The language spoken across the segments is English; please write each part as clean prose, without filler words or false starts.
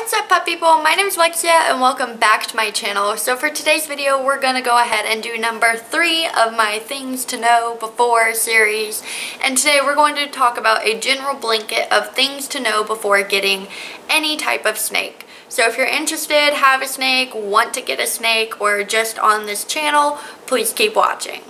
What's up, pup people? My name is Lexia and welcome back to my channel. So for today's video, we're going to go ahead and do number 3 of my Things to Know Before series. And today we're going to talk about a general blanket of things to know before getting any type of snake. So if you're interested, have a snake, want to get a snake, or just on this channel, please keep watching.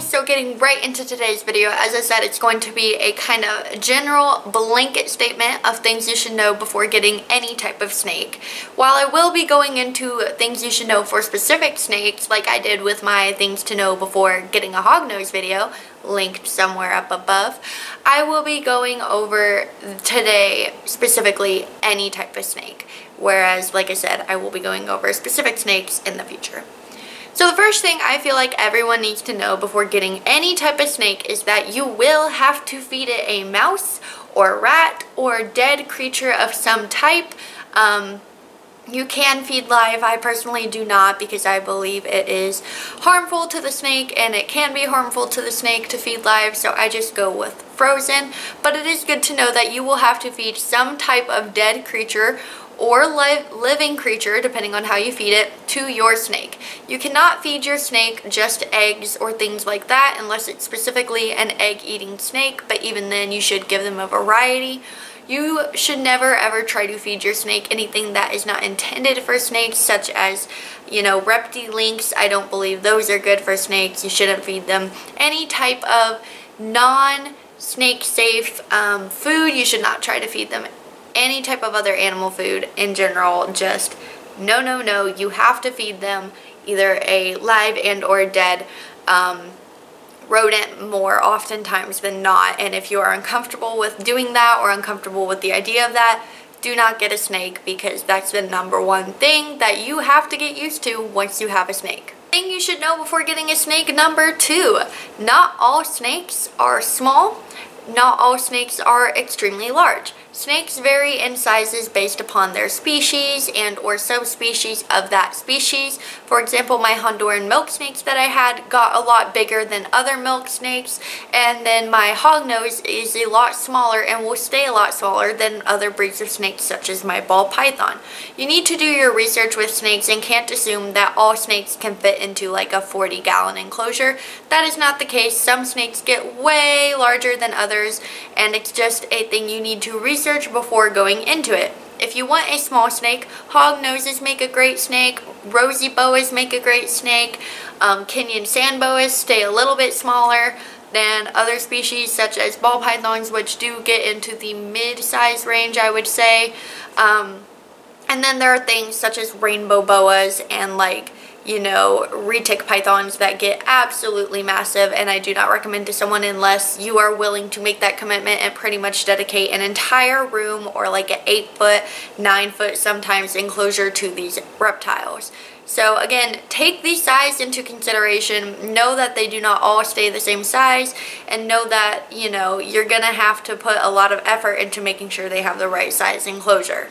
So getting right into today's video, as I said, it's going to be a kind of general blanket statement of things you should know before getting any type of snake. While I will be going into things you should know for specific snakes, like I did with my things to know before getting a hognose video, linked somewhere up above, I will be going over today specifically any type of snake. Whereas, like I said, I will be going over specific snakes in the future. So the first thing I feel like everyone needs to know before getting any type of snake is that you will have to feed it a mouse or rat or dead creature of some type. You can feed live. I personally do not because I believe it is harmful to the snake, and it can be harmful to the snake to feed live, so I just go with frozen. But it is good to know that you will have to feed some type of dead creature or living creature, depending on how you feed it, to your snake. You cannot feed your snake just eggs or things like that unless it's specifically an egg-eating snake, but even then you should give them a variety. You should never ever try to feed your snake anything that is not intended for snakes, such as, you know, reptilinks. I don't believe those are good for snakes. You shouldn't feed them any type of non-snake safe food. You should not try to feed them any type of other animal food in general. Just no, no, no. You have to feed them either a live and or dead rodent more oftentimes than not. And if you are uncomfortable with doing that or uncomfortable with the idea of that, do not get a snake, because that's the #1 thing that you have to get used to once you have a snake. Thing you should know before getting a snake number 2. Not all snakes are small. Not all snakes are extremely large. Snakes vary in sizes based upon their species and or subspecies of that species. For example, my Honduran milk snakes that I had got a lot bigger than other milk snakes, and then my hognose is a lot smaller and will stay a lot smaller than other breeds of snakes, such as my ball python. You need to do your research with snakes and can't assume that all snakes can fit into like a 40-gallon enclosure. That is not the case. Some snakes get way larger than others, and it's just a thing you need to research before going into it. If you want a small snake, hognoses make a great snake, rosy boas make a great snake, Kenyan sand boas stay a little bit smaller than other species such as ball pythons, which do get into the mid-size range, I would say. And then there are things such as rainbow boas and, like, you know, retic pythons that get absolutely massive, and I do not recommend to someone unless you are willing to make that commitment and pretty much dedicate an entire room or like an 8-foot, 9-foot sometimes enclosure to these reptiles. So again, take the size into consideration. Know that they do not all stay the same size, and know that, you know, you're gonna have to put a lot of effort into making sure they have the right size enclosure.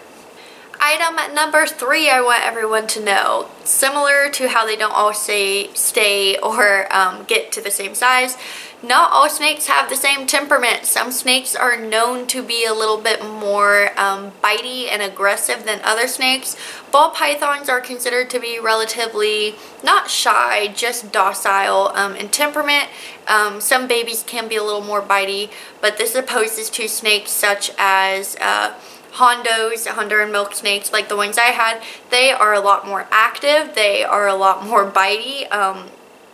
Item number 3 I want everyone to know, similar to how they don't all stay or get to the same size, not all snakes have the same temperament. Some snakes are known to be a little bit more bitey and aggressive than other snakes. Ball pythons are considered to be relatively not shy, just docile in temperament. Some babies can be a little more bitey, but this opposes to snakes such as Honduran milk snakes, like the ones I had. They are a lot more active. They are a lot more bitey.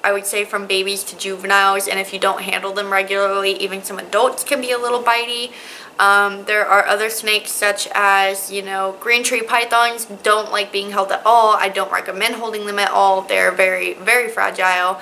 I would say from babies to juveniles, and if you don't handle them regularly, even some adults can be a little bitey. There are other snakes such as, you know, green tree pythons don't like being held at all. I don't recommend holding them at all. They're very, very fragile.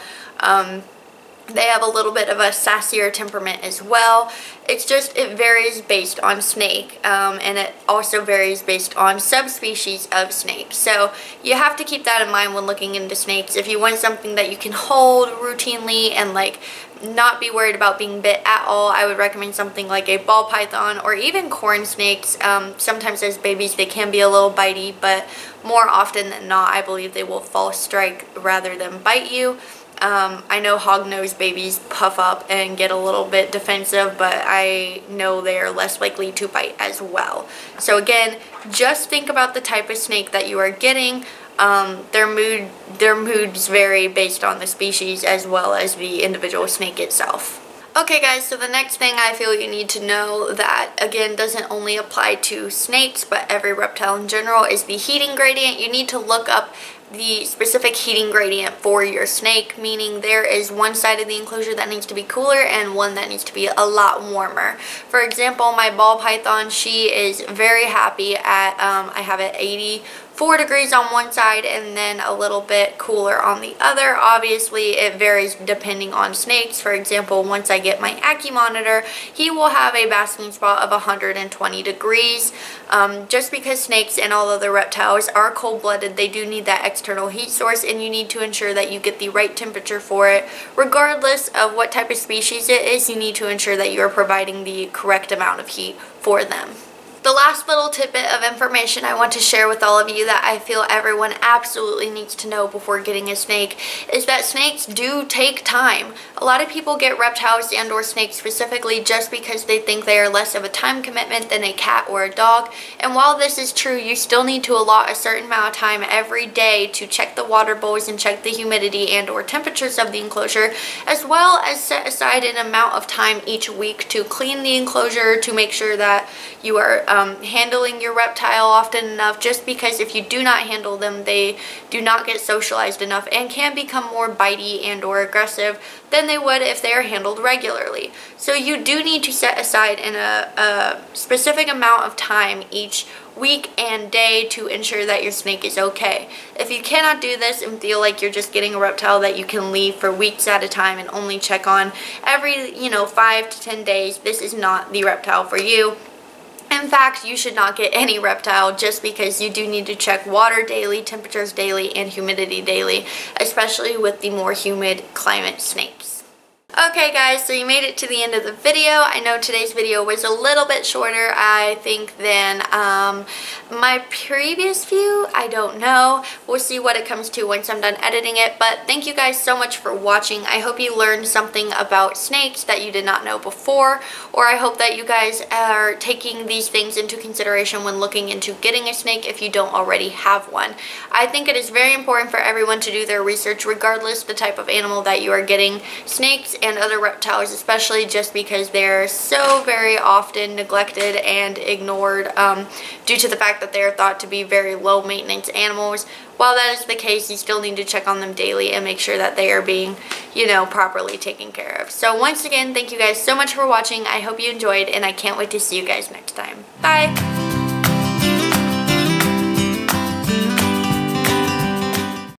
They have a little bit of a sassier temperament as well. It's just, it varies based on snake, and it also varies based on subspecies of snake. So you have to keep that in mind when looking into snakes. If you want something that you can hold routinely and like not be worried about being bit at all, I would recommend something like a ball python or even corn snakes. Sometimes as babies they can be a little bitey, but more often than not I believe they will false strike rather than bite you. I know hognose babies puff up and get a little bit defensive, but I know they're less likely to bite as well. So again, just think about the type of snake that you are getting. Their moods vary based on the species as well as the individual snake itself. Okay guys, so the next thing I feel you need to know that, again, doesn't only apply to snakes but every reptile in general, is the heating gradient. You need to look up the specific heating gradient for your snake, meaning there is one side of the enclosure that needs to be cooler and one that needs to be a lot warmer. For example, my ball python, she is very happy at, I have it 84 degrees on one side and then a little bit cooler on the other. Obviously, it varies depending on snakes. For example, once I get my Accu monitor, he will have a basking spot of 120 degrees. Just because snakes and all other reptiles are cold-blooded, they do need that external heat source, and you need to ensure that you get the right temperature for it. Regardless of what type of species it is, you need to ensure that you are providing the correct amount of heat for them. The last little tidbit of information I want to share with all of you that I feel everyone absolutely needs to know before getting a snake is that snakes do take time. A lot of people get reptiles and or snakes specifically just because they think they are less of a time commitment than a cat or a dog. And while this is true, you still need to allot a certain amount of time every day to check the water bowls and check the humidity and or temperatures of the enclosure, as well as set aside an amount of time each week to clean the enclosure to make sure that you are handling your reptile often enough. Just because if you do not handle them, they do not get socialized enough and can become more bitey and or aggressive than they would if they are handled regularly. So you do need to set aside a specific amount of time each week and day to ensure that your snake is okay. If you cannot do this and feel like you're just getting a reptile that you can leave for weeks at a time and only check on every 5 to 10 days, this is not the reptile for you. In fact, you should not get any reptile just because you do need to check water daily, temperatures daily, and humidity daily, especially with the more humid climate snakes. Okay guys, so you made it to the end of the video. I know today's video was a little bit shorter, I think, than my previous view. I don't know. We'll see what it comes to once I'm done editing it. But thank you guys so much for watching. I hope you learned something about snakes that you did not know before, or I hope that you guys are taking these things into consideration when looking into getting a snake if you don't already have one. I think it is very important for everyone to do their research regardless the type of animal that you are getting. Snakes and other reptiles especially, just because they're so very often neglected and ignored due to the fact that they're thought to be very low maintenance animals. While that is the case, you still need to check on them daily and make sure that they are being, properly taken care of. So once again, thank you guys so much for watching. I hope you enjoyed, and I can't wait to see you guys next time. Bye!